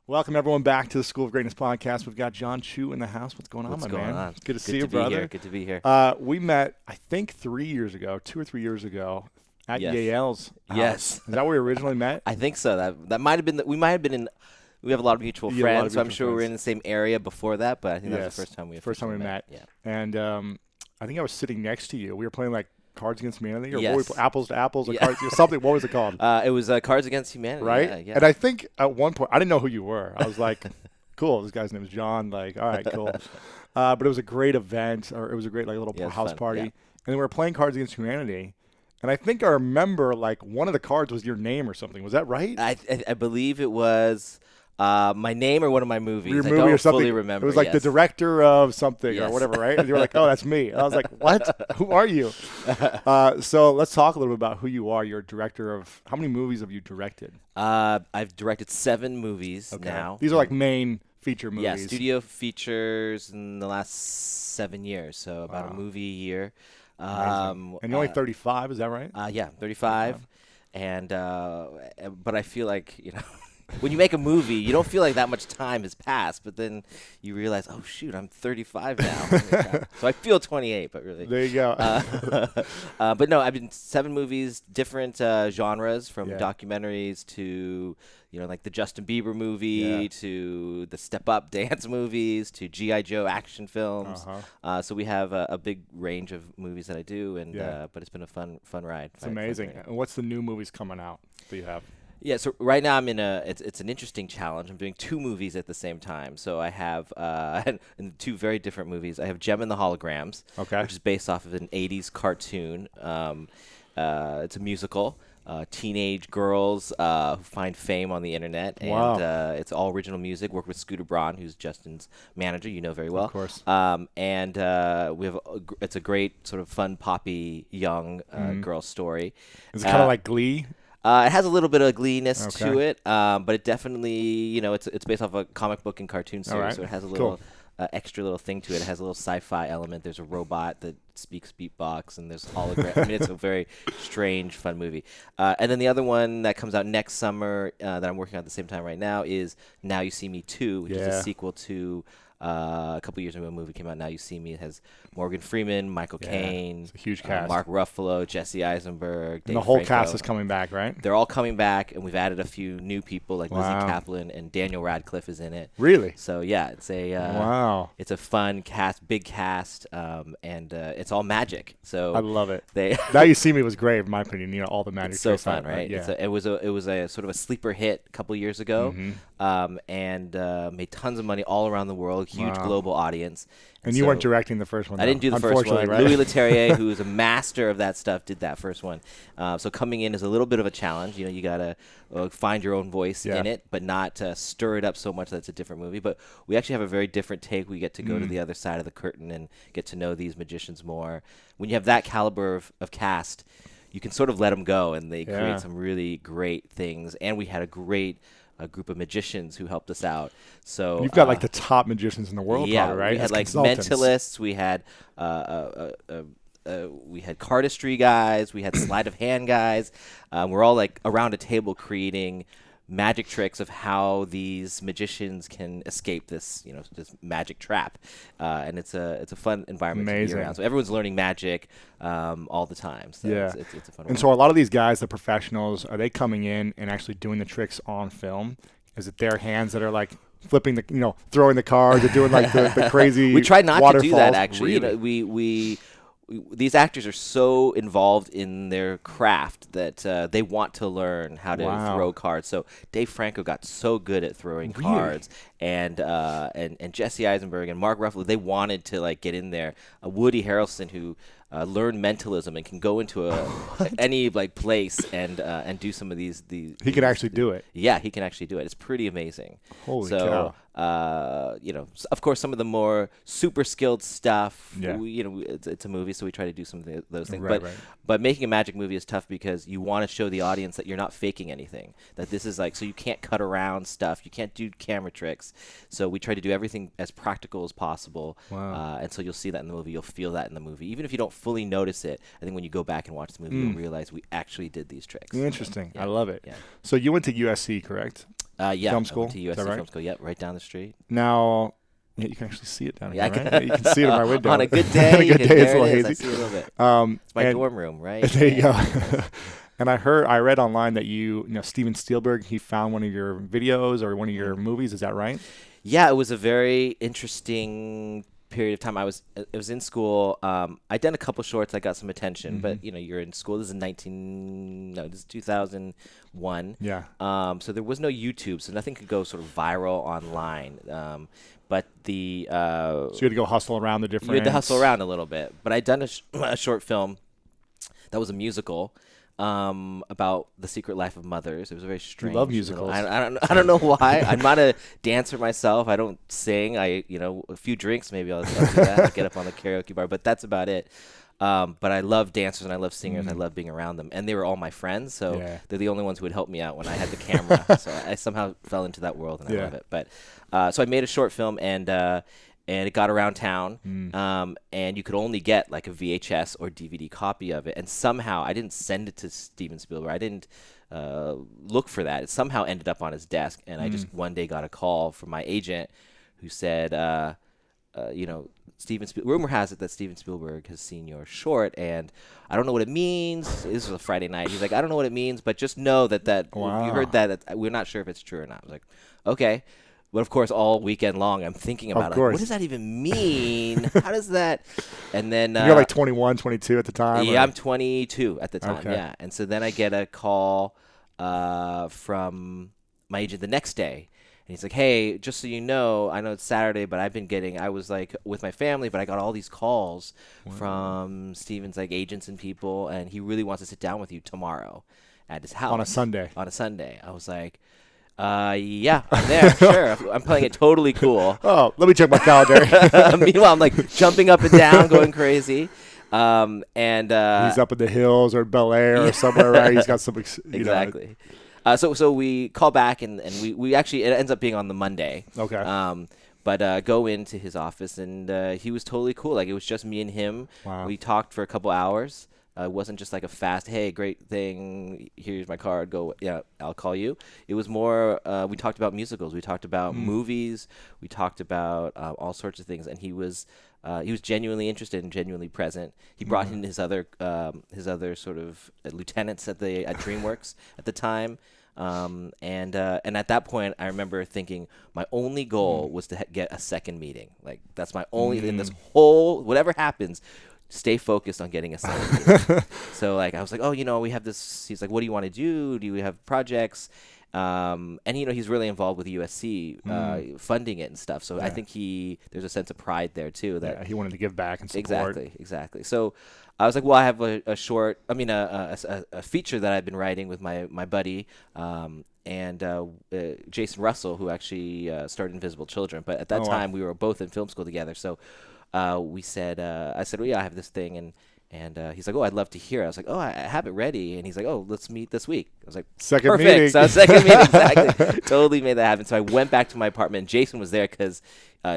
Welcome, everyone, back to the School of Greatness podcast. We've got Jon Chu in the house. What's going on, my man? Good to see you, brother. Good to be here. We met, I think, 3 years ago, 2 or 3 years ago, at Yael's house. Yes. Is that where we originally met? I think so. That might have been. We might have been in. We have a lot of mutual friends, so I'm sure we're in the same area before that. But I think that was the first time we met. Yeah. And I think I was sitting next to you. We were playing like Cards Against Humanity, or yes. Apples to Apples, or Cards, something. What was it called? It was Cards Against Humanity, right? Yeah. And I think at one point I didn't know who you were. I was like, "Cool, this guy's name is Jon." Like, all right, cool. But it was a great event, or it was a great little house party, and then we were playing Cards Against Humanity. And I think I remember like one of the cards was your name or something. Was that right? I believe it was. My name or one of my movies. Your I movie don't or something. fully remember. It was like the director of something or whatever, right? And you were like, "Oh, that's me." And I was like, "What? Who are you?" So let's talk a little bit about who you are. You're a director of how many movies have you directed? I've directed 7 movies now. These are like main feature movies. Yeah, studio features in the last 7 years, so about a movie a year. And you're only 35, is that right? Yeah, 35. And but I feel like, when you make a movie, you don't feel like that much time has passed, but then you realize, oh, shoot, I'm 35 now. So I feel 28, but really. There you go. But no, I've been 7 movies, different genres, from documentaries to, like the Justin Bieber movie to the Step Up dance movies to G.I. Joe action films. So we have a big range of movies that I do, and but it's been a fun ride. It's amazing. And what's the new movies coming out that you have? Yeah, so right now I'm in it's an interesting challenge. I'm doing 2 movies at the same time. So I have in 2 very different movies. I have Gem and the Holograms, which is based off of an 80s cartoon. It's a musical. Teenage girls who find fame on the internet, and it's all original music. Work with Scooter Braun, who's Justin's manager, very well. Of course. And we have it's a great sort of fun, poppy, young girl story. Is it kind of like Glee? It has a little bit of Glee-ness to it, but it definitely, it's based off a comic book and cartoon series, so it has a little extra little thing to it. It has a little sci-fi element. There's a robot that speaks beatbox, and there's hologram. I mean, it's a very strange, fun movie. And then the other one that comes out next summer that I'm working on at the same time right now is Now You See Me 2, which is a sequel to a couple years ago, a movie came out, Now You See Me. It has Morgan Freeman, Michael Caine, it's a huge cast. Mark Ruffalo, Jesse Eisenberg, Dave and the whole Franco. cast is coming back, right? They're all coming back, and we've added a few new people like Lizzie Kaplan, and Daniel Radcliffe is in it. Really? So yeah, it's it's a fun cast, big cast, and it's all magic. So I love it. Now You See Me was great, in my opinion. All the magic. It's so fun, right? Yeah. It was a sort of a sleeper hit a couple years ago, and made tons of money all around the world. Huge global audience. And you weren't directing the first one, though. I didn't do the first one. Right? Louis Leterrier, who is a master of that stuff, did that first one. So coming in is a little bit of a challenge. You got to find your own voice in it, but not stir it up so much that it's a different movie. But we actually have a very different take. We get to go to the other side of the curtain and get to know these magicians more. When you have that caliber of cast, you can sort of let them go, and they create some really great things. And we had a great group of magicians who helped us out. So you've got like the top magicians in the world, probably, right? We had like mentalists. We had cardistry guys. We had sleight of hand guys. We're all like around a table creating magic tricks of how these magicians can escape this, this magic trap, and it's a fun environment to be around. So everyone's learning magic all the time. So it's a fun. And so a lot of these guys, the professionals, are they coming in and actually doing the tricks on film? Is it their hands that are like flipping the, throwing the cards, or doing like the crazy? We try not to do that, actually. Really? We these actors are so involved in their craft that they want to learn how to throw cards. So Dave Franco got so good at throwing cards, and Jesse Eisenberg and Mark Ruffalo, they wanted to like get in there. Woody Harrelson, who learned mentalism and can go into any like place and do some of these. He can actually do it. Yeah, he can actually do it. It's pretty amazing. Holy cow. Of course, some of the more super skilled stuff. Yeah. It's a movie, so we try to do some of those things. But making a magic movie is tough because you want to show the audience that you're not faking anything. That this is like, so you can't cut around stuff. You can't do camera tricks. tricks. So we try to do everything as practical as possible. Wow. And so you'll see that in the movie. You'll feel that in the movie. Even if you don't fully notice it, I think when you go back and watch the movie, you'll realize we actually did these tricks. Interesting. Yeah. I love it. Yeah. So you went to USC, correct? Yeah. Film school? I went to USC right? Film School. Yep, right down the street. Now, yeah, you can actually see it down here, Yeah, right? You can see it in my window. On a good day, on a good day, it's a little hazy. hazy. I see a little bit. It's my dorm room, right? There you go. And I read online that you know, Steven Spielberg, he found one of your videos or one of your movies. Is that right? Yeah, it was a very interesting period of time. It was in school. I'd done a couple shorts. I got some attention, but you know, you're in school. This is 2001. Yeah. So there was no YouTube, so nothing could go sort of viral online. But so you had to go hustle around the different. You had to hustle around a little bit. But I'd done a short film that was a musical. About the secret life of mothers. It was a very strange. You love musicals. I don't know why. I'm not a dancer myself. I don't sing. A few drinks maybe I'll do that. I'll get up on the karaoke bar, but that's about it. But I love dancers and I love singers. I love being around them, and they were all my friends. So they're the only ones who would help me out when I had the camera. So I somehow fell into that world, and I love it. But so I made a short film, and it got around town, and you could only get like a VHS or DVD copy of it. And somehow, I didn't send it to Steven Spielberg. I didn't look for that. It somehow ended up on his desk, and I just one day got a call from my agent who said, rumor has it that Steven Spielberg has seen your short, and I don't know what it means. This was a Friday night. He's like, I don't know what it means, but just know that wow. you heard that. We're not sure if it's true or not. I was like, okay. But of course, all weekend long, I'm thinking about what does that even mean? How does that? And then you're like 21, 22 at the time. Yeah, I'm 22 at the time. Okay. Yeah, and so then I get a call from my agent the next day, and he's like, "Hey, just so you know, I know it's Saturday, but I was like with my family, but I got all these calls from Steven's like agents and people, and he really wants to sit down with you tomorrow at his house on a Sunday." On a Sunday, I was like. Yeah, I'm there. Sure. I'm playing it totally cool. Oh, let me check my calendar. Meanwhile, I'm like jumping up and down, going crazy. And he's up in the hills or Bel Air or somewhere, right? He's got some exactly. So we call back, and we actually, it ends up being on the Monday. Okay. But go into his office, and he was totally cool. Like, it was just me and him. Wow. We talked for a couple hours. It wasn't just like a fast, hey, great thing, here's my card, go, yeah, I'll call you. It was more, we talked about musicals, we talked about movies, we talked about all sorts of things, and he was genuinely interested and genuinely present. He brought in his other sort of lieutenants at DreamWorks at the time. And at that point, I remember thinking my only goal was to get a second meeting. Like, that's my only, in this whole, whatever happens, stay focused on getting a second meeting. So, like, I was like, oh, we have this. He's like, what do you want to do? Do you have projects? And, he's really involved with USC funding it and stuff. So I think there's a sense of pride there, too. That he wanted to give back and support. Exactly. So I was like, well, I have a feature that I've been writing with my buddy, and Jason Russell, who actually started Invisible Children. But at that time, we were both in film school together. So I said, well, yeah, I have this thing. And he's like, oh, I'd love to hear it. I was like, oh, I have it ready. And he's like, oh, let's meet this week. I was like, second perfect. meeting. So second meeting, exactly. Totally made that happen. So I went back to my apartment. Jason was there because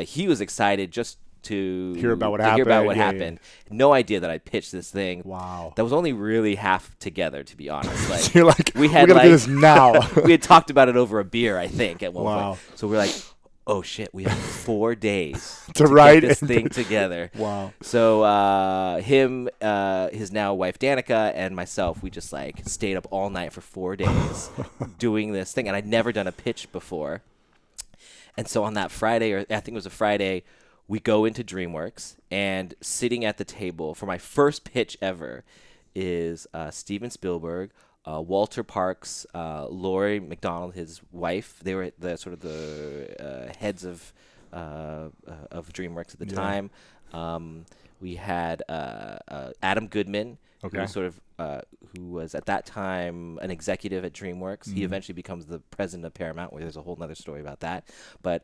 he was excited just to hear about what happened. No idea that I pitched this thing. Wow. That was only really half together, to be honest. Like, you're like, we're going to do this now. We had talked about it over a beer, I think, at one point. So we're like, oh shit, we have 4 days to write get this thing together. Wow. So him, his now wife Danica, and myself, we just like stayed up all night for 4 days doing this thing, and I'd never done a pitch before. And so on that Friday, or I think it was a Friday, we go into DreamWorks, and sitting at the table for my first pitch ever is Steven Spielberg, Walter Parks, Laurie McDonald, his wife. They were the sort of the heads of DreamWorks at the time. We had Adam Goodman, who was who was at that time an executive at DreamWorks. He eventually becomes the president of Paramount, where there's a whole other story about that. But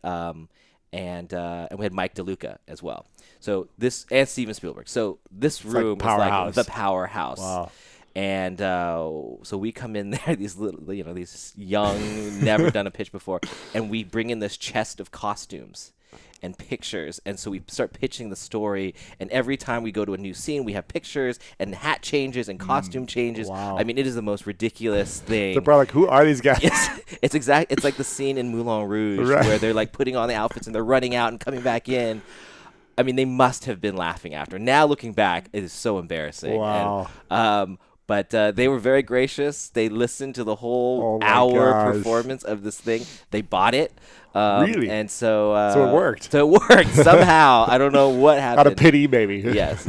and we had Mike DeLuca as well. So and Steven Spielberg. So this room like is like the powerhouse. Wow. And so we come in there, these little, you know, these young, never done a pitch before, and we bring in this chest of costumes and pictures, and so we start pitching the story, and every time we go to a new scene, we have pictures and hat changes and costume changes. Wow. I mean, it is the most ridiculous thing. They're probably like, who are these guys? It's like the scene in Moulin Rouge where they're like putting on the outfits and they're running out and coming back in. I mean, they must have been laughing after. Now looking back, it is so embarrassing. Wow. And, but they were very gracious. They listened to the whole hour performance of this thing. They bought it. Really? And so it worked. So it worked somehow. I don't know what happened. Out of pity, maybe. Yes.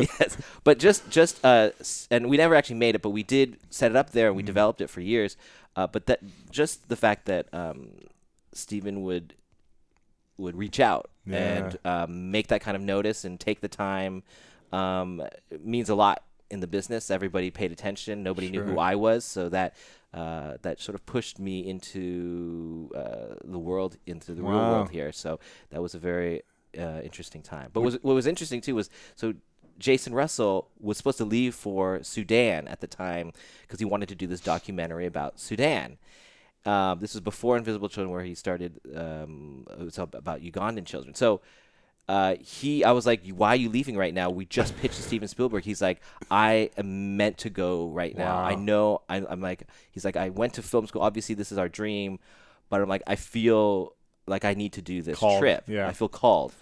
But just and we never actually made it, but we did set it up there and we developed it for years. But that just the fact that Steven would reach out and make that kind of notice and take the time means a lot in the business. Everybody paid attention. Nobody knew who I was, so that sort of pushed me into the world, into the real world here. So that was a very interesting time. But what was interesting too was Jason Russell was supposed to leave for Sudan at the time because he wanted to do this documentary about Sudan. This was before Invisible Children, where he started. It was about Ugandan children. So. I was like, why are you leaving right now? We just pitched to Steven Spielberg. He's like, I am meant to go right now. I know. I'm like, he's like, I went to film school. Obviously, this is our dream. But I'm like, I feel like I need to do this trip. Yeah. I feel called.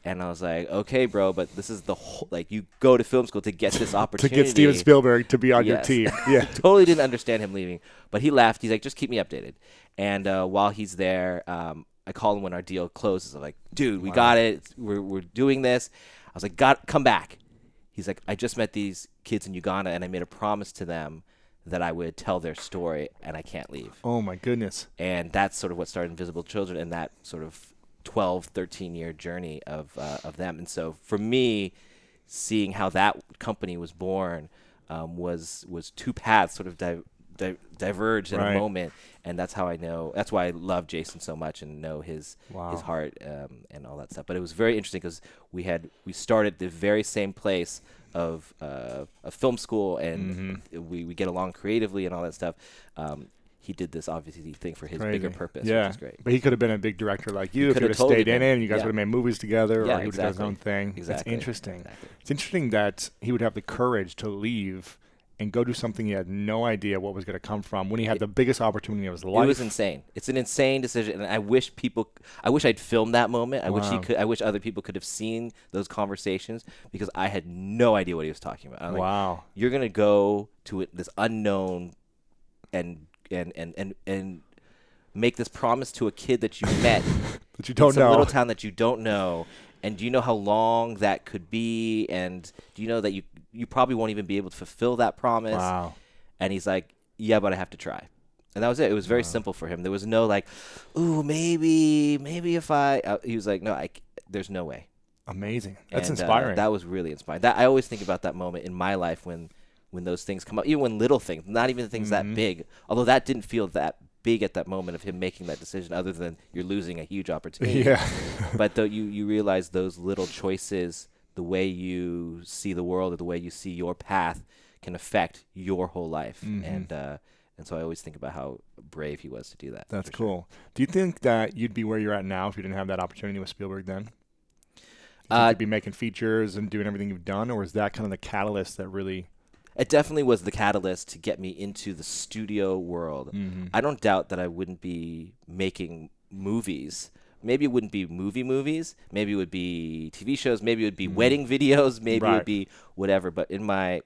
And I was like, okay, bro, but this is the whole, like, you go to film school to get this opportunity. To get Steven Spielberg to be on your team. Yeah. Totally didn't understand him leaving. But he left. He's like, just keep me updated. And while he's there, I call him when our deal closes. I'm like, dude, we got it. We're doing this. I was like, come back. He's like, I just met these kids in Uganda, and I made a promise to them that I would tell their story, and I can't leave. Oh, my goodness. And that's sort of what started Invisible Children and that sort of 12, 13-year journey of them. And so for me, seeing how that company was born was two paths sort of diverged in a moment, and that's how I know. That's why I love Jason so much and know his heart and all that stuff. But it was very interesting because we started the very same place of a film school, and we get along creatively and all that stuff. He did this obviously thing for his bigger purpose, which is great. But he could have been a big director like you if he would have stayed in it, and you guys would have made movies together, or he would have done his own thing. It's interesting. It's interesting that he would have the courage to leave and go do something he had no idea what was going to come from when he had the biggest opportunity of his life. It was insane. It's an insane decision, and I wish I'd filmed that moment. I wish other people could have seen those conversations because I had no idea what he was talking about. I'm like, you're going to go to this unknown and make this promise to a kid that you met that you don't know, little town that you don't know, and do you know how long that could be? And do you know that you probably won't even be able to fulfill that promise? Wow. And he's like, yeah, but I have to try. And that was it. It was very simple for him. There was no like, ooh, maybe if I. He was like, no, there's no way. Amazing. That's inspiring. That was really inspiring. I always think about that moment in my life when those things come up, even when little things, not even things that big. Although that didn't feel that big at that moment of him making that decision, other than you're losing a huge opportunity. Yeah. But you realize those little choices, the way you see the world or the way you see your path, can affect your whole life. And so I always think about how brave he was to do that. That's cool. Do you think that you'd be where you're at now if you didn't have that opportunity with Spielberg then? You'd be making features and doing everything you've done, or was that kind of the catalyst that really... It definitely was the catalyst to get me into the studio world. I don't doubt that I wouldn't be making movies. Maybe it wouldn't be movies. Maybe it would be TV shows. Maybe it would be wedding videos. Maybe it would be whatever. But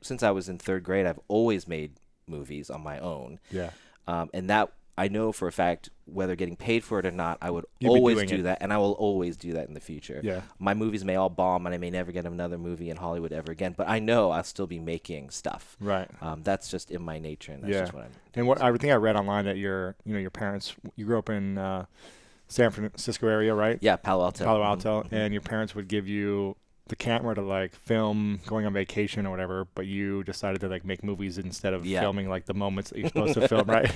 since I was in third grade, I've always made movies on my own. Yeah. And that I know for a fact, whether getting paid for it or not, I would always do that, and I will always do that in the future. Yeah. My movies may all bomb, and I may never get another movie in Hollywood ever again, but I know I'll still be making stuff. Right. That's just in my nature, and that's just what I'm doing. And everything I read online that your parents, you grew up in San Francisco area, right? Yeah, Palo Alto. And your parents would give you the camera to like film going on vacation or whatever, but you decided to like make movies instead of filming like the moments that you're supposed to film, right?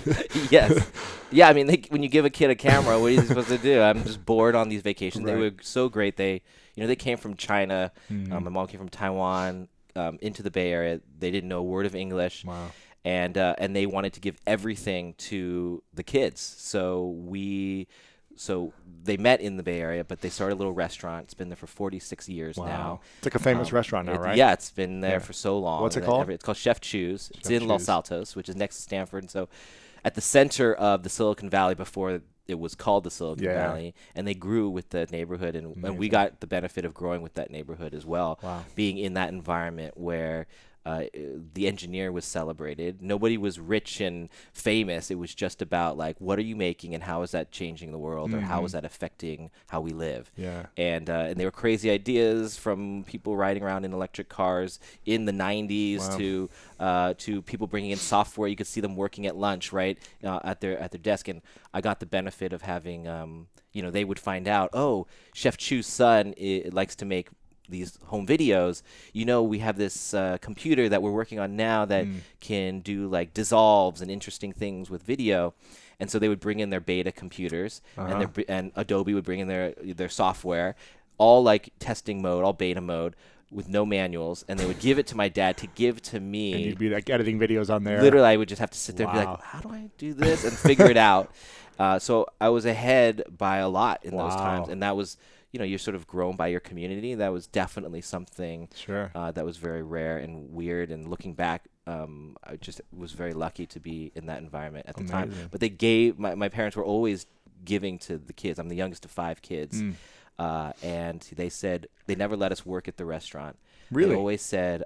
Yes. Yeah, I mean, when you give a kid a camera, what are you supposed to do? I'm just bored on these vacations. Right. They were so great. They came from China. My mom came from Taiwan into the Bay Area. They didn't know a word of English. Wow. and they wanted to give everything to the kids. So they met in the Bay Area, but they started a little restaurant. It's been there for 46 years now. It's like a famous restaurant now, right? Yeah, it's been there for so long. What's it called? It's called Chef Chu's. It's in Los Altos, which is next to Stanford. And so at the center of the Silicon Valley before it was called the Silicon Valley, and they grew with the neighborhood, and we got the benefit of growing with that neighborhood as well, being in that environment where the engineer was celebrated. Nobody was rich and famous. It was just about like, what are you making and how is that changing the world, or how is that affecting how we live? And there were crazy ideas from people riding around in electric cars in the 90s to people bringing in software. You could see them working at lunch, right, at their desk. And I got the benefit of having, they would find out, oh, Chef Chu's son likes to make these home videos. We have this computer that we're working on now that can do like dissolves and interesting things with video. And so they would bring in their beta computers, and Adobe would bring in their software, all like testing mode, all beta mode, with no manuals, and they would give it to my dad to give to me. And you'd be like editing videos on there. Literally, I would just have to sit there and be like, how do I do this? And figure it out. So I was ahead by a lot in those times, and that was, you're sort of grown by your community. That was definitely something that was very rare and weird. And looking back, I just was very lucky to be in that environment at the time. But they gave, my parents were always giving to the kids. I'm the youngest of 5 kids. And they said they never let us work at the restaurant. Really? They always said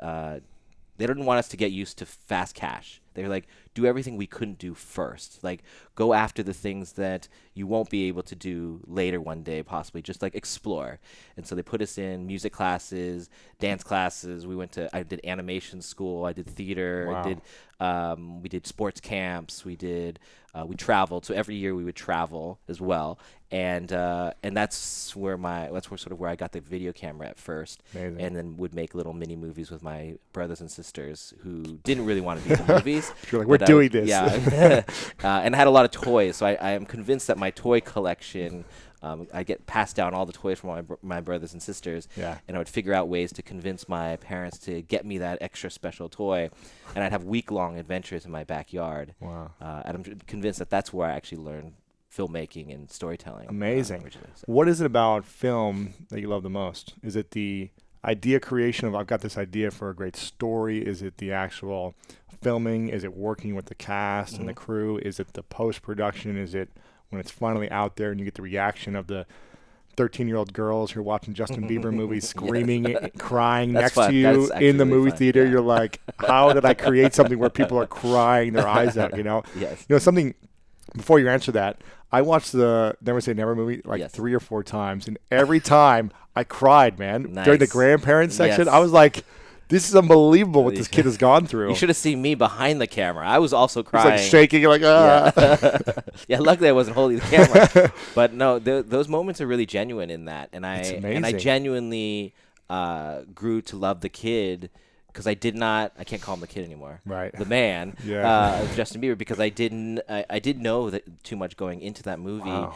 they didn't want us to get used to fast cash. They were like, do everything we couldn't do first. Like, go after the things that you won't be able to do later one day, possibly. Just, like, explore. And so they put us in music classes, dance classes. I did animation school. I did theater. We did sports camps. We traveled. So every year we would travel as well. And that's where where I got the video camera at first. Amazing. And then would make little mini movies with my brothers and sisters who didn't really want to be in the movies. You're like, we're doing this. Yeah. And I had a lot of toys. So I am convinced that my toy collection, I get passed down all the toys from my brothers and sisters. Yeah. And I would figure out ways to convince my parents to get me that extra special toy. And I'd have week-long adventures in my backyard. Wow. And I'm convinced that that's where I actually learned filmmaking and storytelling. Amazing. What is it about film that you love the most? Is it the idea creation of, I've got this idea for a great story? Is it the actual filming? Is it working with the cast and the crew? Is it the post-production? Is it when it's finally out there and you get the reaction of the 13-year-old girls who are watching Justin Bieber movies screaming, crying next to you in the movie theater? You're like, how did I create something where people are crying their eyes out, Yes. Something, before you answer that, I watched the Never Say Never movie 3 or 4 times, and every time I cried, man. Nice. During the grandparents section, I was like, this is unbelievable what this kid has gone through. You should have seen me behind the camera. I was also crying. It's like shaking. You're like, ah. Yeah, luckily I wasn't holding the camera. But no, those moments are really genuine in that. And I genuinely grew to love the kid because I can't call him the kid anymore. Right. The man, Justin Bieber, because I didn't know that too much going into that movie.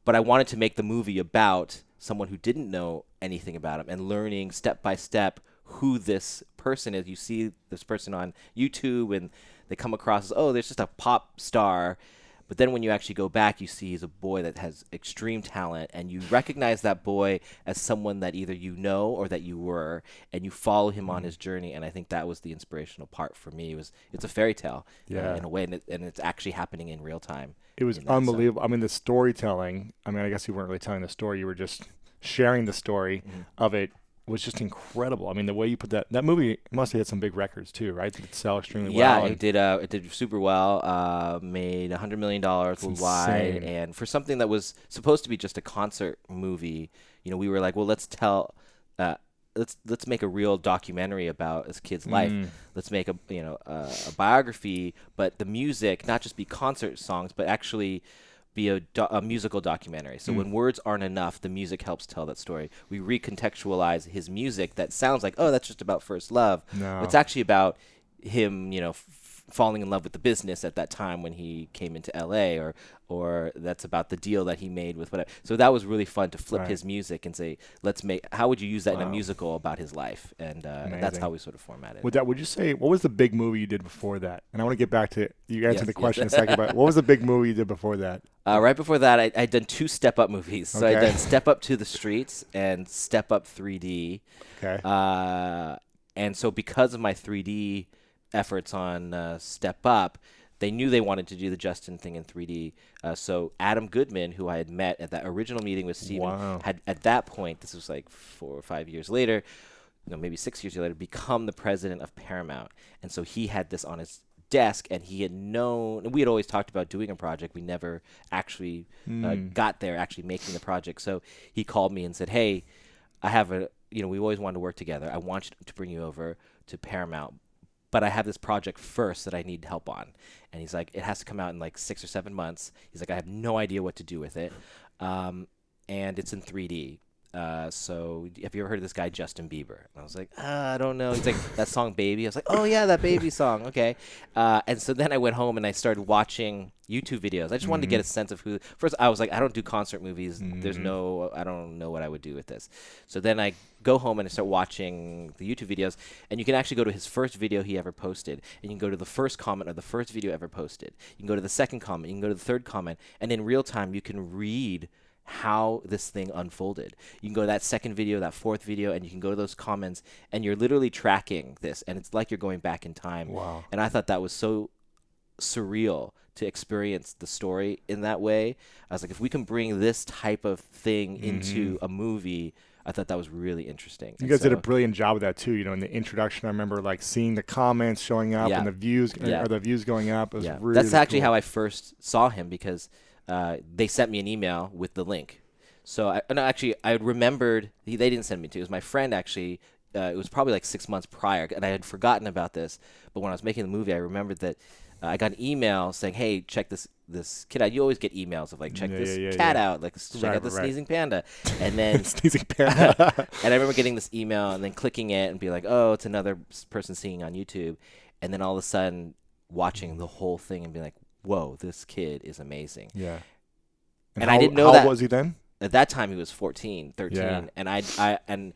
But I wanted to make the movie about someone who didn't know anything about him and learning step by step who this person is. You see this person on YouTube and they come across as, oh, there's just a pop star. But then when you actually go back, you see he's a boy that has extreme talent, and you recognize that boy as someone that either you know or that you were, and you follow him on his journey. And I think that was the inspirational part for me. It's a fairy tale in a way, and it's actually happening in real time. It was unbelievable. I mean, the storytelling, I guess you weren't really telling the story. You were just sharing the story of it. Was just incredible. I mean, the way you put that movie must have hit some big records too, right? Did it sell extremely well? Yeah, it did super well. Made $100 million worldwide, and for something that was supposed to be just a concert movie, we were like, well, let's make a real documentary about this kid's life. Let's make a biography, but the music not just be concert songs, but actually be a musical documentary. So when words aren't enough, the music helps tell that story. We recontextualize his music that sounds like, oh, that's just about first love. No. It's actually about him, falling in love with the business at that time when he came into LA, or that's about the deal that he made with whatever. So that was really fun to flip his music and say, how would you use that in a musical about his life? And that's how we sort of formatted. Would you say, what was the big movie you did before that? And I want to get back to, you answered the question in a second, but what was the big movie you did before that? Right before that, I'd done 2 Step Up movies. So I'd done Step Up to the Streets and Step Up 3D. Okay. And so because of my 3D efforts on Step Up, they knew they wanted to do the Justin thing in 3D. So Adam Goodman, who I had met at that original meeting with Steven, had at that point, this was like 4 or 5 years later, maybe 6 years later, become the president of Paramount. And so he had this on his desk, and he had known, and we had always talked about doing a project. We never actually got there, actually making the project. So he called me and said, hey, I have we always wanted to work together. I want to bring you over to Paramount, but I have this project first that I need help on. And he's like, it has to come out in like 6 or 7 months. He's like, I have no idea what to do with it. And it's in 3D. So have you ever heard of this guy, Justin Bieber? And I was like, I don't know. He's like, that song Baby. I was like, oh yeah, that Baby song. Okay. And so then I went home and I started watching YouTube videos. I just wanted to get a sense of who. First, I was like, I don't do concert movies. I don't know what I would do with this. So then I go home and I start watching the YouTube videos, and you can actually go to his first video he ever posted, and you can go to the first comment of the first video ever posted. You can go to the second comment, you can go to the third comment, and in real time you can read how this thing unfolded. You can go to that second video, that fourth video, and you can go to those comments, and you're literally tracking this, and it's like you're going back in time. Wow. And I thought that was so surreal to experience the story in that way. I was like, if we can bring this type of thing into a movie, I thought that was really interesting. You guys did a brilliant job with that too. In the introduction, I remember like seeing the comments showing up and the views, or the views going up. It was really That's actually cool. how I first saw him, because they sent me an email with the link. So I remembered, they didn't send me to. It was my friend actually. It was probably like 6 months prior, and I had forgotten about this. But when I was making the movie, I remembered that I got an email saying, hey, check this kid out. You always get emails of like, check this cat out, like check out the sneezing panda. And then sneezing panda. And I remember getting this email and then clicking it and be like, oh, it's another person singing on YouTube. And then all of a sudden watching the whole thing and being like, whoa, this kid is amazing. Yeah. And I didn't know how old was he then? At that time he was 14, 13. Yeah. And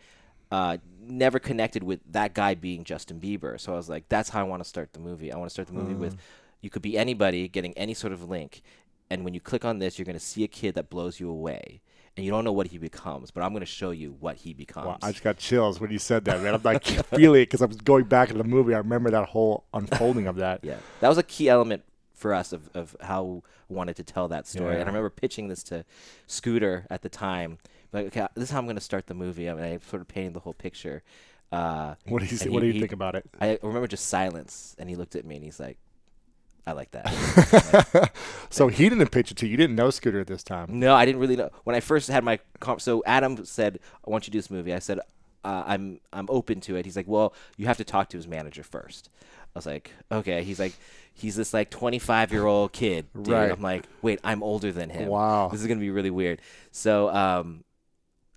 I never connected with that guy being Justin Bieber. So I was like, that's how I want to start the movie. I want to start the movie with, you could be anybody getting any sort of link. And when you click on this, you're going to see a kid that blows you away. And you don't know what he becomes, but I'm going to show you what he becomes. Wow, I just got chills when you said that, man. I'm like, feeling it because I was going back in the movie. I remember that whole unfolding of that. Yeah, that was a key element for us of how we wanted to tell that story. Yeah. And I remember pitching this to Scooter at the time. Like, okay, this is how I'm going to start the movie. I mean, I sort of painted the whole picture. What do you think about it? I remember just silence, and he looked at me and he's like, I like that. So he didn't pitch it to you. You didn't know Scooter at this time. No, I didn't really know. When I first had my so Adam said, I want you to do this movie. I said, I'm open to it. He's like, well, you have to talk to his manager first. I was like, okay. He's like, he's this like 25-year-old kid, dude. Right. I'm like, wait, I'm older than him. Wow. This is going to be really weird. So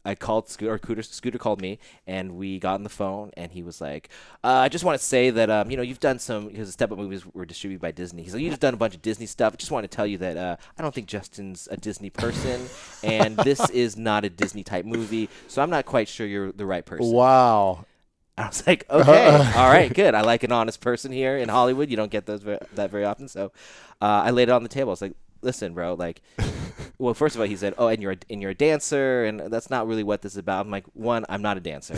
I called Scooter called me, and we got on the phone, and he was like, I just want to say that, you've done some, because the Step Up movies were distributed by Disney. He's like, you've done a bunch of Disney stuff. I just want to tell you that I don't think Justin's a Disney person, and this is not a Disney-type movie, so I'm not quite sure you're the right person. Wow. I was like, okay, all right, good. I like an honest person here in Hollywood. You don't get those that very often. So I laid it on the table. I was like, listen, bro, like, well, first of all, he said, oh, and you're a dancer, and that's not really what this is about. I'm like, one, I'm not a dancer.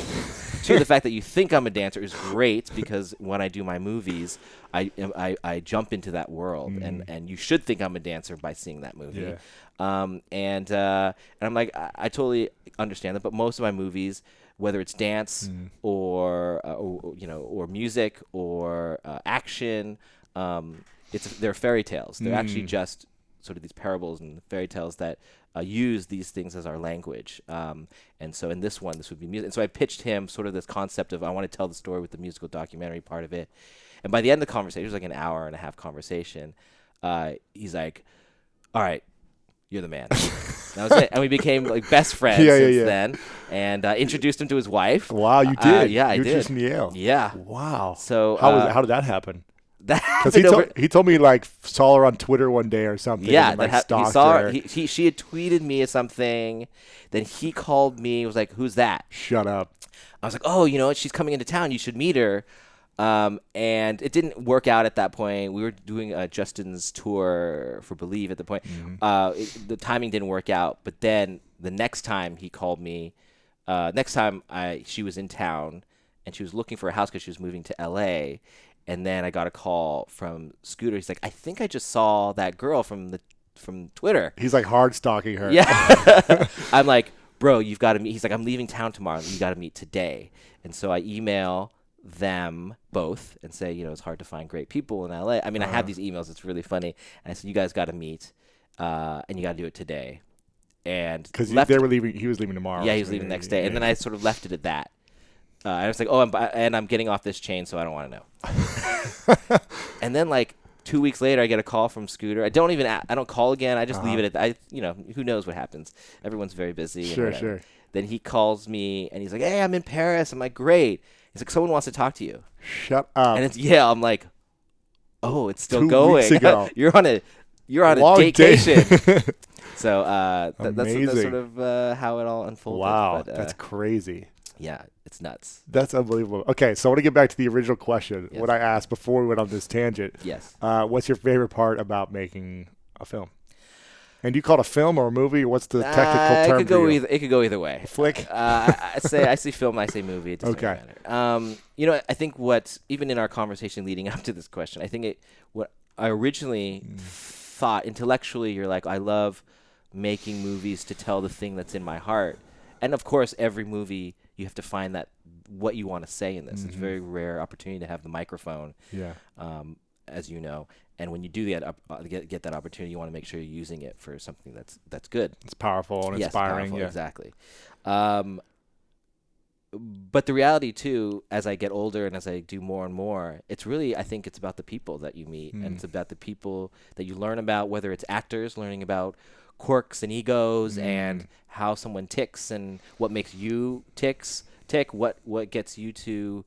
Two, the fact that you think I'm a dancer is great, because when I do my movies, I jump into that world, and you should think I'm a dancer by seeing that movie. Yeah. And I'm like, I totally understand that, but most of my movies, whether it's dance or music or action, they're fairy tales. They're actually just sort of these parables and fairy tales that use these things as our language. And so in this one, this would be music. And so I pitched him sort of this concept of, I want to tell the story with the musical documentary part of it. And by the end of the conversation, it was like an hour and a half conversation, he's like, all right, you're the man. That was it. And we became like best friends since then, and introduced him to his wife. Wow, you did. Yeah, I did. You introduced him to Yale. Yeah. Wow. So how did that happen? Because he told me like saw her on Twitter one day or something. Yeah, and, like, he saw her. She had tweeted me something. Then he called me. Was like, "Who's that?" Shut up. I was like, "Oh, she's coming into town. You should meet her." And it didn't work out at that point. We were doing Justin's tour for Believe at the point. The timing didn't work out. But then the next time he called me, she was in town and she was looking for a house because she was moving to L.A. And then I got a call from Scooter. He's like, "I think I just saw that girl from Twitter." He's like hard stalking her. Yeah. I'm like, "Bro, you've got to meet." He's like, "I'm leaving town tomorrow. You got to meet today." And so I email them both and say, it's hard to find great people in LA. I mean, I have these emails. It's really funny. And I said, "You guys got to meet, and you got to do it today." And because they were leaving, he was leaving tomorrow. Yeah, he was leaving the next day. And then I sort of left it at that. I was like, "Oh, I'm getting off this chain, so I don't want to know." And then like 2 weeks later, I get a call from Scooter. I don't call again. I just leave it at who knows what happens. Everyone's very busy. Sure. Then he calls me and he's like, "Hey, I'm in Paris." I'm like, "Great." He's like, "Someone wants to talk to you." Shut up. And I'm like, "Oh, it's still 2 going." weeks ago. You're on a vacation. So that's sort of how it all unfolded. Wow, that's crazy. Yeah, it's nuts. That's unbelievable. Okay, so I want to get back to the original question, Yes. what I asked before we went on this tangent. Yes. What's your favorite part about making a film? And do you call it a film or a movie? What's the technical term? It could go either way. A flick? I say film, I say movie. It doesn't really matter. I think even in our conversation leading up to this question, I think what I originally thought intellectually, you're like, I love making movies to tell the thing that's in my heart. And of course, every movie, you have to find that what you want to say in this. It's a very rare opportunity to have the microphone, as you know. And when you do get that opportunity, you want to make sure you're using it for something that's good. It's powerful and inspiring. Powerful, exactly. But the reality, too, as I get older and as I do more and more, I think it's about the people that you meet. And it's about the people that you learn about, whether it's actors, learning about quirks and egos and how someone ticks and what makes you tick, what gets you to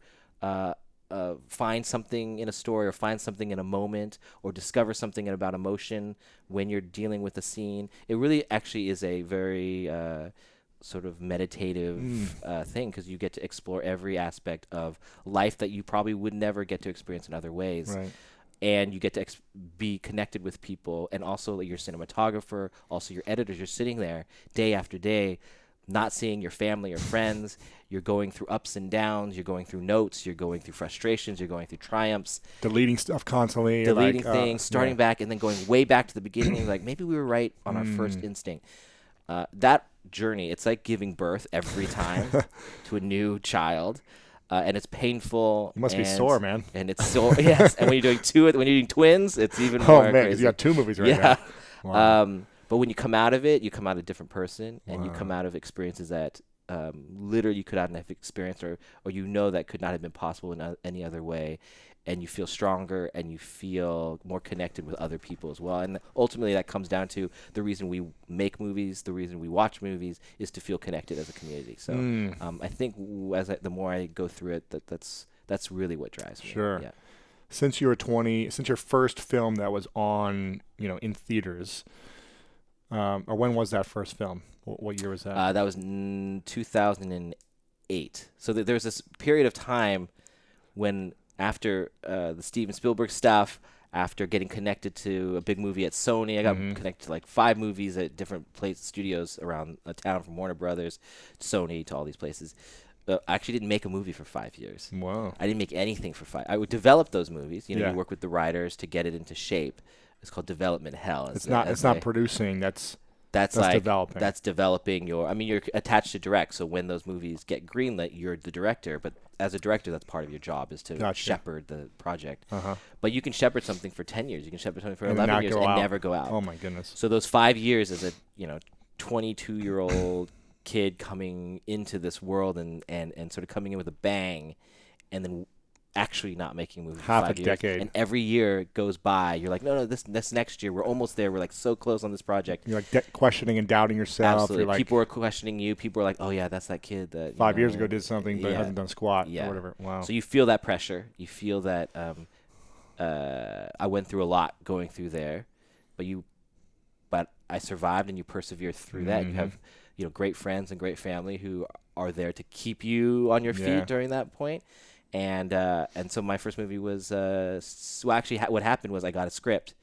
find something in a story or find something in a moment or discover something about emotion when you're dealing with a scene. It really actually is a very sort of meditative thing because you get to explore every aspect of life that you probably would never get to experience in other ways. Right. And you get to be connected with people, and also your cinematographer, also your editors. You're sitting there day after day, not seeing your family or friends. You're going through ups and downs. You're going through notes. You're going through frustrations. You're going through triumphs. Deleting stuff constantly. Deleting things, starting back, and then going way back to the beginning. And like, maybe we were right on our first instinct. That journey, it's like giving birth every time to a new child. And it's painful. You must be sore, man. And it's sore, yes. And when you're doing twins, it's even more crazy. Because you got 2 movies right now. Wow. But when you come out of it, you come out a different person, and you come out of experiences that literally you could not have experienced, or that could not have been possible in any other way. And you feel stronger, and you feel more connected with other people as well. And ultimately, that comes down to the reason we make movies, the reason we watch movies, is to feel connected as a community. So I think the more I go through it, that's really what drives me. Sure. Yeah. Since you were 20, since your first film that was on, in theaters, or when was that first film? What year was that? That was 2008. So there was this period of time when, after the Steven Spielberg stuff, after getting connected to a big movie at Sony, I got connected to like 5 movies at different studios around town, from Warner Brothers, Sony, to all these places. I actually didn't make a movie for 5 years. Wow. I didn't make anything for 5. I would develop those movies. You work with the writers to get it into shape. It's called development hell. It's not producing. That's developing. That's developing you're attached to direct. So when those movies get greenlit, you're the director. But as a director, that's part of your job, is to shepherd the project. But you can shepherd something for 10 years. You can shepherd something for 11 years and never go out. Oh my goodness. So those 5 years as a 22-year-old kid coming into this world and sort of coming in with a bang, and then actually not making movies half for 5 a years. decade, and every year goes by, you're like, no, this next year we're almost there, we're like so close on this project. You're like questioning and doubting yourself. Absolutely. You're like, people are questioning you. People are like, oh yeah, that's that kid that 5 years ago did something but hasn't done squat or whatever. Wow. So you feel that pressure, you feel that I went through a lot going through there, but I survived, and you persevere through that. You have, great friends and great family who are there to keep you on your feet during that point. And so my first movie was, what happened was I got a script,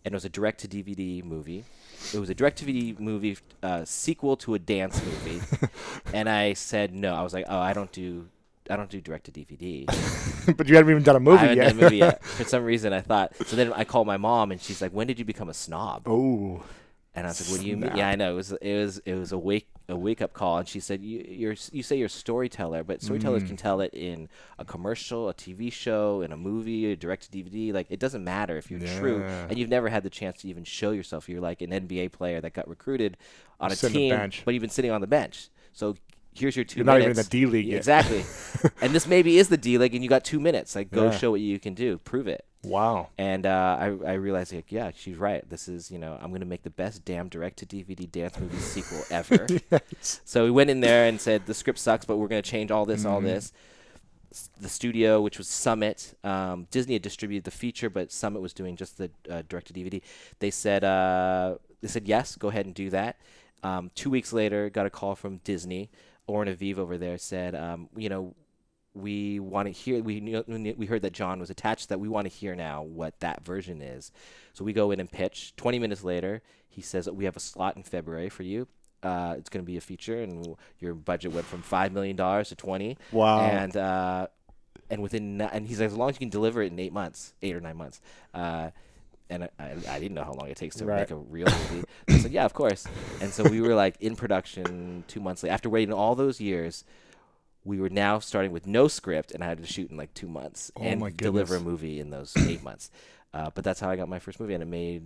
and it was a direct-to-DVD movie. It was a direct-to-DVD movie sequel to a dance movie, and I said no. I was like, I don't do direct-to-DVD. But you hadn't even done a movie I haven't yet. done a movie yet. For some reason, I thought. So then I called my mom, and she's like, "When did you become a snob?" Oh. And I was like, "What do you mean?" Yeah, I know. It was a wake up call. And she said, "You say you're a storyteller, but storytellers can tell it in a commercial, a TV show, in a movie, a direct-to-DVD. Like, it doesn't matter if you're true, and you've never had the chance to even show yourself. You're like an NBA player that got recruited on a team, but you've been sitting on the bench. So here's your 2 minutes. You're not even in the D League yet. Exactly. And this maybe is the D League, and you got 2 minutes. Like, go show what you can do. Prove it." Wow. And I realized, like, yeah, she's right. This is, I'm going to make the best damn direct-to-DVD dance movie sequel ever. Yes. So we went in there and said, the script sucks, but we're going to change all this, all this. The studio, which was Summit, Disney had distributed the feature, but Summit was doing just the direct-to-DVD. They said, yes, go ahead and do that. 2 weeks later, got a call from Disney. Oren Aviv over there said, we want to hear. We heard that Jon was attached to that. We want to hear now what that version is. So we go in and pitch. 20 minutes later, he says, "We have a slot in February for you. It's going to be a feature, and your budget went from $5 million to 20. Wow. And he's like, as long as you can deliver it in 8 or 9 months. And I didn't know how long it takes to make a real movie. I said, yeah, of course. And so we were like in production 2 months later. After waiting all those years, we were now starting with no script, and I had to shoot in like 2 months and deliver a movie in those 8 months. But that's how I got my first movie, and it made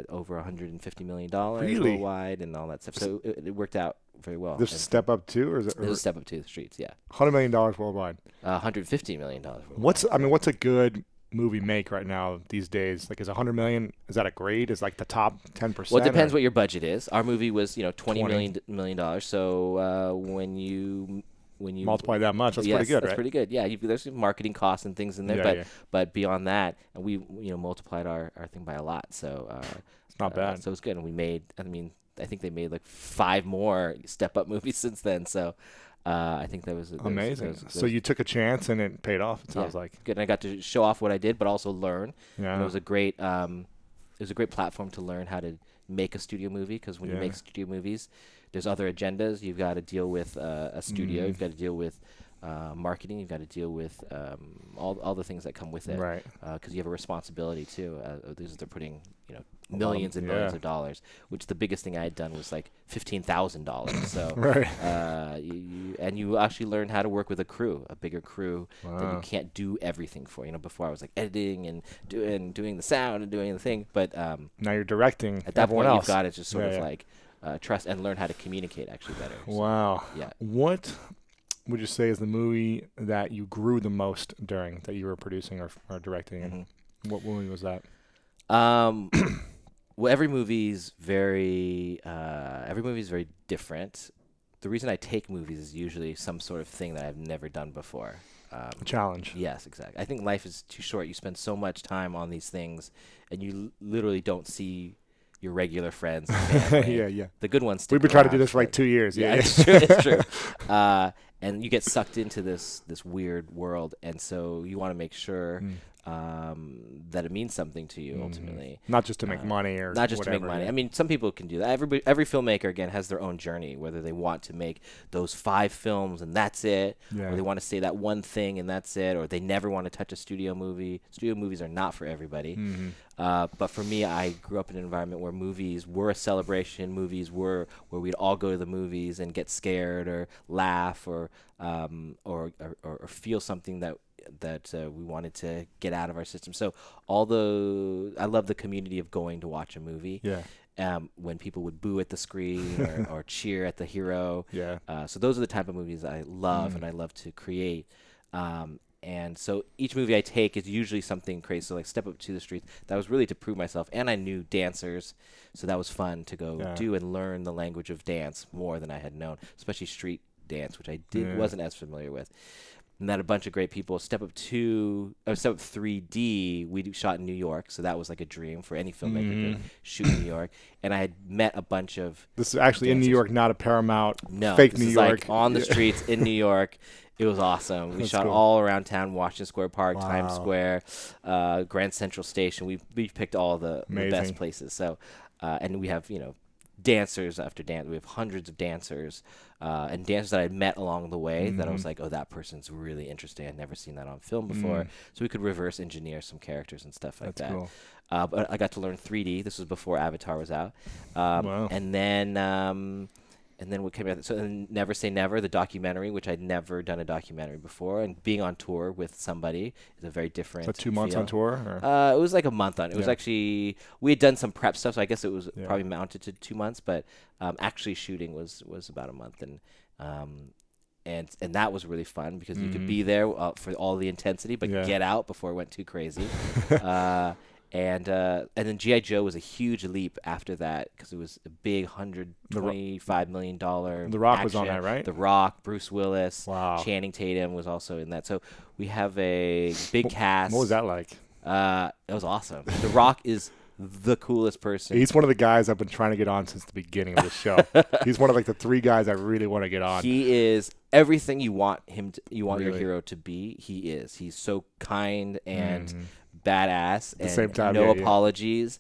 over $150 million worldwide and all that stuff. So it worked out very well. This is Step Up 2, or is it? It was Step Up 2, The Streets, yeah. $100 million worldwide. $150 million worldwide. What's a good movie make right now these days? Like, is $100 million, is that a grade? Is like the top 10%? Well, it depends what your budget is. Our movie was $20 million. So when you multiply that much, that's pretty good, that's pretty good. Yeah, there's some marketing costs and things in there, but beyond that, and we multiplied our thing by a lot. So it's not bad. So it's good, and we made. I think they made like 5 more Step Up movies since then. So I think that was amazing. So you took a chance and it paid off. It sounds like good. And I got to show off what I did, but also learn. Yeah, and it was a great platform to learn how to make a studio movie, because when you make studio movies, there's other agendas. You've got to deal with a studio. You've got to deal with marketing. You've got to deal with all the things that come with it. Right. Because you have a responsibility too. They're putting millions and millions of dollars. Which the biggest thing I had done was like $15,000. So you actually learn how to work with a crew, a bigger crew that you can't do everything for. Before I was like editing and doing the sound and doing the thing, but now you're directing. At that point, else. you've got to just sort of like. Trust and learn how to communicate actually better. Wow. Yeah. What would you say is the movie that you grew the most during that you were producing or directing? And what movie was that? Well, every movie's very different. The reason I take movies is usually some sort of thing that I've never done before. A challenge. Yes, exactly. I think life is too short. You spend so much time on these things, and you literally don't see your regular friends and family. Yeah. The good ones. We've been trying to do this for like 2 years. Yeah, it's true. It's true. And you get sucked into this weird world, and so you want to make sure that it means something to you ultimately. Not just to make money or not just whatever, to make money. I mean, some people can do that. Every filmmaker, again, has their own journey, whether they want to make those 5 films and that's it, or they want to say that one thing and that's it, or they never want to touch a studio movie. Studio movies are not for everybody. But for me, I grew up in an environment where movies were a celebration. Movies were where we'd all go to the movies and get scared or laugh or feel something that we wanted to get out of our system. So I love the community of going to watch a movie. Yeah. When people would boo at the screen or cheer at the hero. Yeah. So those are the type of movies I love and I love to create. And so each movie I take is usually something crazy. So like Step Up to the Streets, that was really to prove myself. And I knew dancers, so that was fun to go do and learn the language of dance more than I had known, especially street dance, which I wasn't as familiar with. met a bunch of great people. Step Up 3D, we shot in New York, so that was like a dream for any filmmaker to shoot in New York. And I had met a bunch of This is actually dancers. in New York, not a Paramount no, fake this New is York. Like on the streets in New York. It was awesome. We shot all around town, Washington Square Park, Times Square, Grand Central Station. We picked all the best places. So, and we have, dancers after dance. We have hundreds of dancers and dancers that I met along the way that I was like, oh, that person's really interesting. I'd never seen that on film before. So we could reverse engineer some characters and stuff like that. Cool. But I got to learn 3D. This was before Avatar was out. And then what came out? So Never Say Never, the documentary, which I'd never done a documentary before, and being on tour with somebody is a very different. So 2 months on tour? Or? It was like a month on. It was actually we had done some prep stuff, so I guess it was probably mounted to 2 months, but actually shooting was about a month, and that was really fun because you could be there for all the intensity, but get out before it went too crazy. And then G.I. Joe was a huge leap after that because it was a big $125 million. The Rock action. was on that, right? The Rock, Bruce Willis, Channing Tatum was also in that. So we have a big cast. What was that like? It was awesome. The Rock is the coolest person. He's one of the guys I've been trying to get on since the beginning of the show. He's one of like the 3 guys I really want to get on. He is everything you want him to, you want your hero to be. He is. He's so kind and badass and same time, no apologies,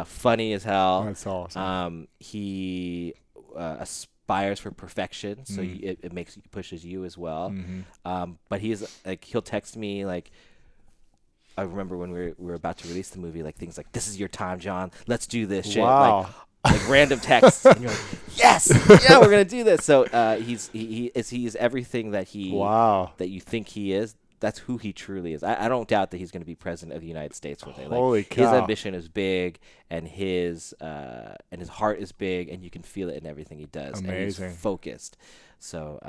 funny as hell. That's awesome. He aspires for perfection, so it pushes you as well. But he's like, he'll text me like, I remember when we were about to release the movie, like things like, "This is your time, John. Let's do this shit." Like random texts, and you're like, "Yes, yeah, we're gonna do this." So he is everything that that you think he is. That's who he truly is. I don't doubt that he's going to be president of the United States one day. Holy cow. His ambition is big, and his heart is big, and you can feel it in everything he does. Amazing. And he's focused. So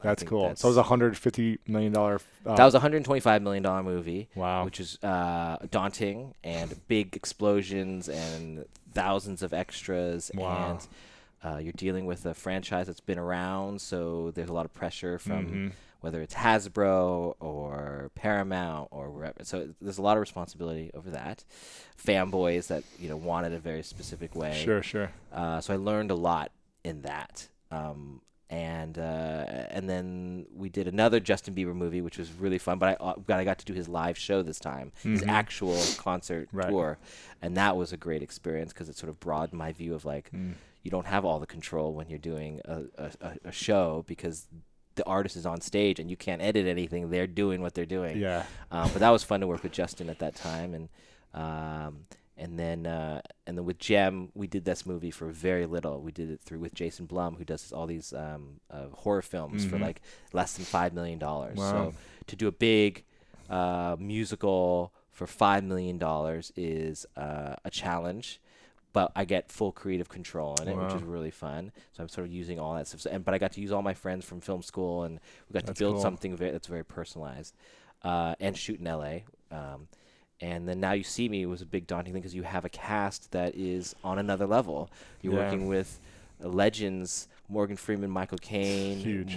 that's cool. So it was $150 million. That was a $125 million movie. Wow. Which is daunting, and big explosions and thousands of extras. Wow. And you're dealing with a franchise that's been around, so there's a lot of pressure from whether it's Hasbro or Paramount or wherever. So there's a lot of responsibility over that. Fanboys that wanted a very specific way. Sure. So I learned a lot in that. And then we did another Justin Bieber movie, which was really fun. But I got to do his live show this time, his actual concert tour, and that was a great experience because it sort of broadened my view of like you don't have all the control when you're doing a show because the artist is on stage and you can't edit anything. They're doing what they're doing. Yeah. But that was fun to work with Justin at that time, and then with Jem, we did this movie for very little. We did it with Jason Blum, who does all these horror films for like less than $5 million. Wow. So to do a big musical for $5 million is a challenge. But I get full creative control in it, which is really fun. So I'm sort of using all that stuff. But I got to use all my friends from film school, and we got to build something that's very personalized and shoot in L.A. And then Now You See Me was a big daunting thing because you have a cast that is on another level. You're working with legends, Morgan Freeman, Michael Caine,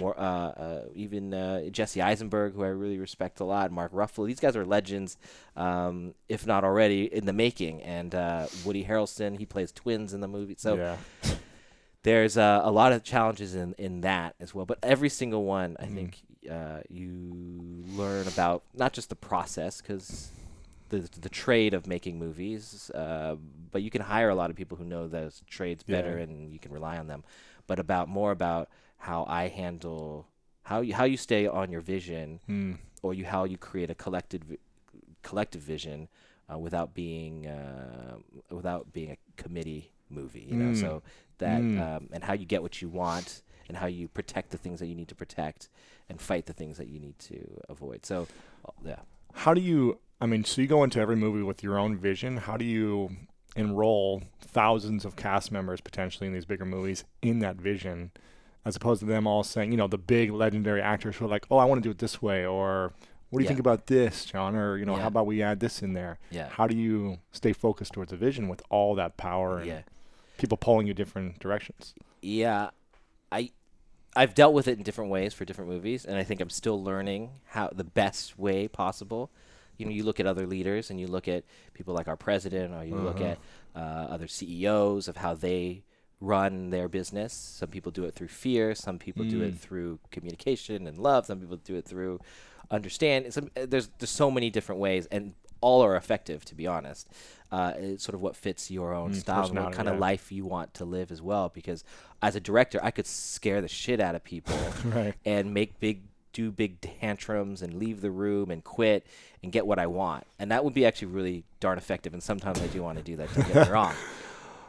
even Jesse Eisenberg, who I really respect a lot, Mark Ruffalo. These guys are legends, if not already in the making. And Woody Harrelson, he plays twins in the movie. So there's a lot of challenges in that as well. But every single one, I think you learn about not just the process, because the trade of making movies, but you can hire a lot of people who know those trades better, and you can rely on them. But more about how I handle how you stay on your vision, or how you create a collective vision without being a committee movie. So that and how you get what you want, and how you protect the things that you need to protect, and fight the things that you need to avoid. So how do you? So you go into every movie with your own vision. How do you enroll thousands of cast members potentially in these bigger movies in that vision, as opposed to them all saying, the big legendary actors who are like, "Oh, I want to do it this way," or "What do you think about this, John?" Or how about we add this in there? Yeah. How do you stay focused towards a vision with all that power and people pulling you different directions? Yeah, I I've dealt with it in different ways for different movies, and I think I'm still learning how the best way possible. You look at other leaders, and you look at people like our president, or you look at other CEOs of how they run their business. Some people do it through fear. Some people do it through communication and love. Some people do it through understand. There's so many different ways, and all are effective, to be honest. It's sort of what fits your own style and what kind of life you want to live as well. Because as a director, I could scare the shit out of people and do big tantrums and leave the room and quit and get what I want. And that would be actually really darn effective. And sometimes I do want to do that, don't get me wrong.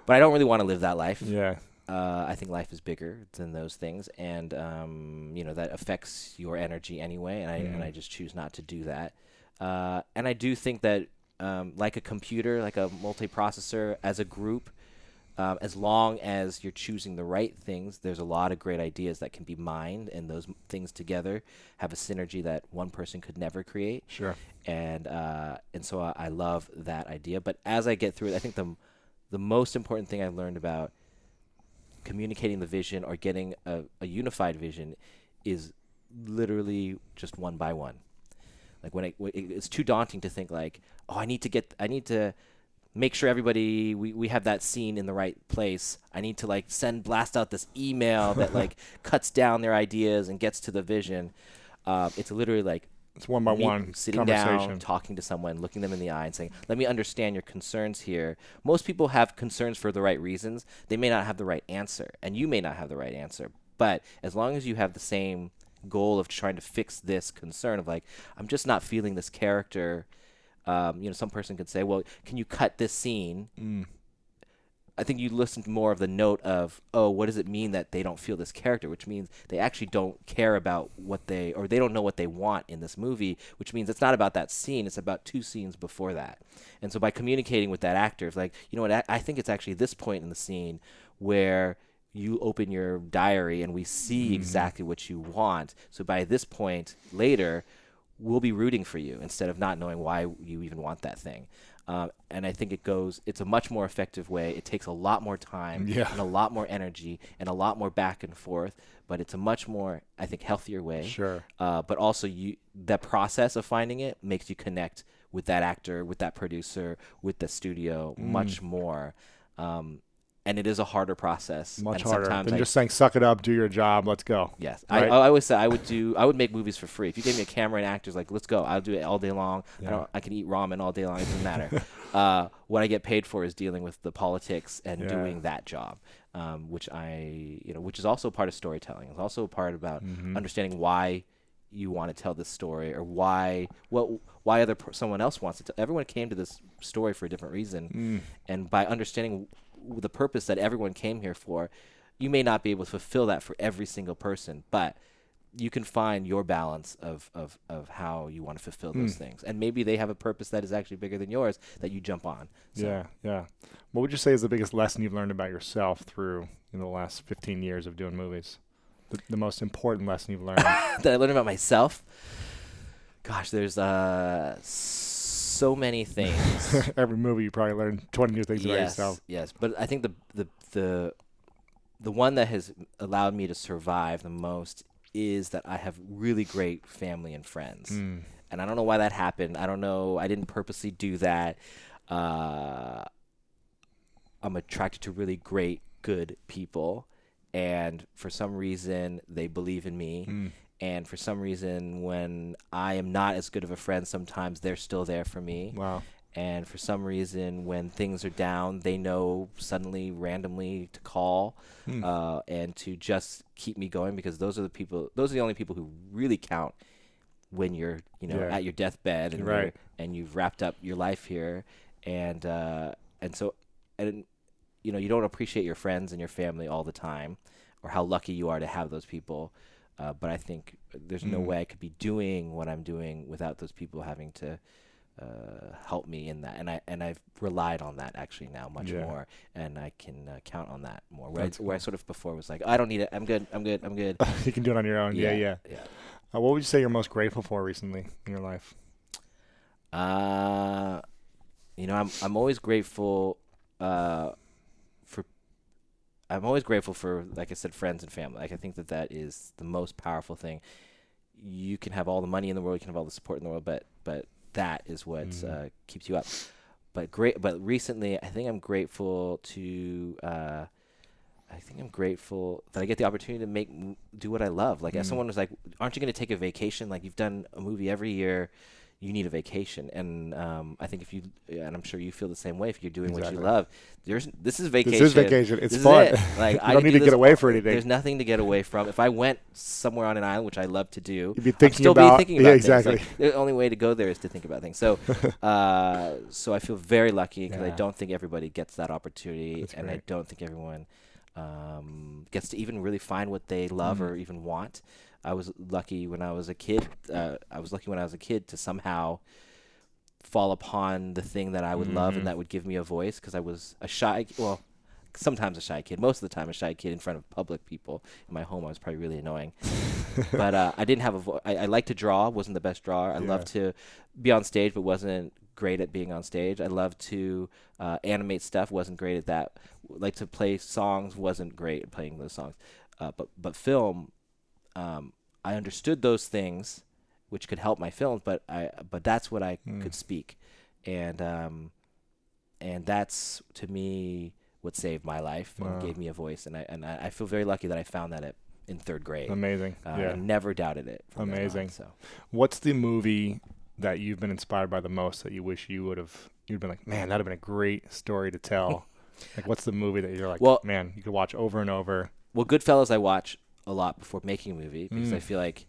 But I don't really want to live that life. Yeah. I think life is bigger than those things. And, that affects your energy anyway. And I just choose not to do that. And I do think that like a computer, like a multiprocessor, as a group, as long as you're choosing the right things, there's a lot of great ideas that can be mined, and those things together have a synergy that one person could never create. Sure. And so I love that idea. But as I get through it, I think the most important thing I've learned about communicating the vision or getting a unified vision is literally just one by one. Like when it's too daunting to think like, I need to make sure everybody, we have that scene in the right place. I need to blast out this email that cuts down their ideas and gets to the vision. It's literally it's one by one sitting down, talking to someone, looking them in the eye and saying, let me understand your concerns here. Most people have concerns for the right reasons. They may not have the right answer, and you may not have the right answer. But as long as you have the same goal of trying to fix this concern of I'm just not feeling this character. Some person could say, well, can you cut this scene? I think you listen to more of the note of, what does it mean that they don't feel this character, which means they actually don't care about they don't know what they want in this movie, which means it's not about that scene. It's about 2 scenes before that. And so by communicating with that actor, it's I think it's actually this point in the scene where you open your diary and we see exactly what you want. So by this point later, we'll be rooting for you instead of not knowing why you even want that thing. And I think it's a much more effective way. It takes a lot more time and a lot more energy and a lot more back and forth, but it's a much more, I think, healthier way. Sure. But also that process of finding it makes you connect with that actor, with that producer, with the studio much more. And it is a harder process. Much harder than just saying, suck it up, do your job, let's go. Yes. Right? I always say I would make movies for free. If you gave me a camera and actors, let's go. I'll do it all day long. Yeah. I can eat ramen all day long. It doesn't matter. What I get paid for is dealing with the politics and doing that job, which is also part of storytelling. It's also a part about understanding why you want to tell this story, or why someone else wants to tell. Everyone came to this story for a different reason, and by understanding the purpose that everyone came here for, you may not be able to fulfill that for every single person, but you can find your balance of how you want to fulfill those things. And maybe they have a purpose that is actually bigger than yours that you jump on. So. Yeah. What would you say is the biggest lesson you've learned about yourself through the last 15 years of doing movies? The most important lesson you've learned? That I learned about myself? Gosh, there's so many things. Every movie you probably learn 20 new things about yourself. Yes, but I think the one that has allowed me to survive the most is that I have really great family and friends. And I don't know why that happened. I don't know. I didn't purposely do that. I'm attracted to really great, good people. And for some reason, they believe in me. And for some reason, when I am not as good of a friend, sometimes they're still there for me. Wow. And for some reason, when things are down, they know suddenly, randomly to call and to just keep me going, because those are the only people who really count when you're, at your deathbed and and you've wrapped up your life here. And you don't appreciate your friends and your family all the time, or how lucky you are to have those people. But I think there's no way I could be doing what I'm doing without those people having to help me in that. And I've relied on that actually now much more, and I can count on that more. Where I sort of before was like, I don't need it. I'm good. You can do it on your own. Yeah. What would you say you're most grateful for recently in your life? I'm always grateful for. I'm always grateful for, like I said, friends and family. Like I think that is the most powerful thing. You can have all the money in the world, you can have all the support in the world, but that is what keeps you up. But recently, I think I'm grateful that I get the opportunity to do what I love. Like, as someone was like, "Aren't you going to take a vacation? Like, you've done a movie every year. You need a vacation." And I think and I'm sure you feel the same way. If you're doing what you love, this is vacation. This is vacation. It's fun. Like, I don't need to get away for anything. There's nothing to get away from. If I went somewhere on an island, which I love to do, you'd be thinking about exactly. Things. Like, the only way to go there is to think about things. So, so I feel very lucky because I don't think everybody gets that opportunity, and I don't think everyone gets to even really find what they love or even want. I was lucky when I was a kid. To somehow fall upon the thing that I would love and that would give me a voice, because I was sometimes a shy kid. Most of the time a shy kid in front of public people. In my home, I was probably really annoying. But I didn't have a voice. I liked to draw, wasn't the best drawer. I loved to be on stage, but wasn't great at being on stage. I loved to animate stuff, wasn't great at that. Like to play songs, wasn't great at playing those songs. But film, I understood those things, which could help my films. But that's what I could speak, and that's, to me, what saved my life and gave me a voice. And I feel very lucky that I found that in third grade. Amazing. I never doubted it. Amazing. So, what's the movie that you've been inspired by the most that you wish you'd been like, man, that'd have been a great story to tell? Like, what's the movie that you're like, man, you could watch over and over? Well, Goodfellas I watch a lot before making a movie, because I feel like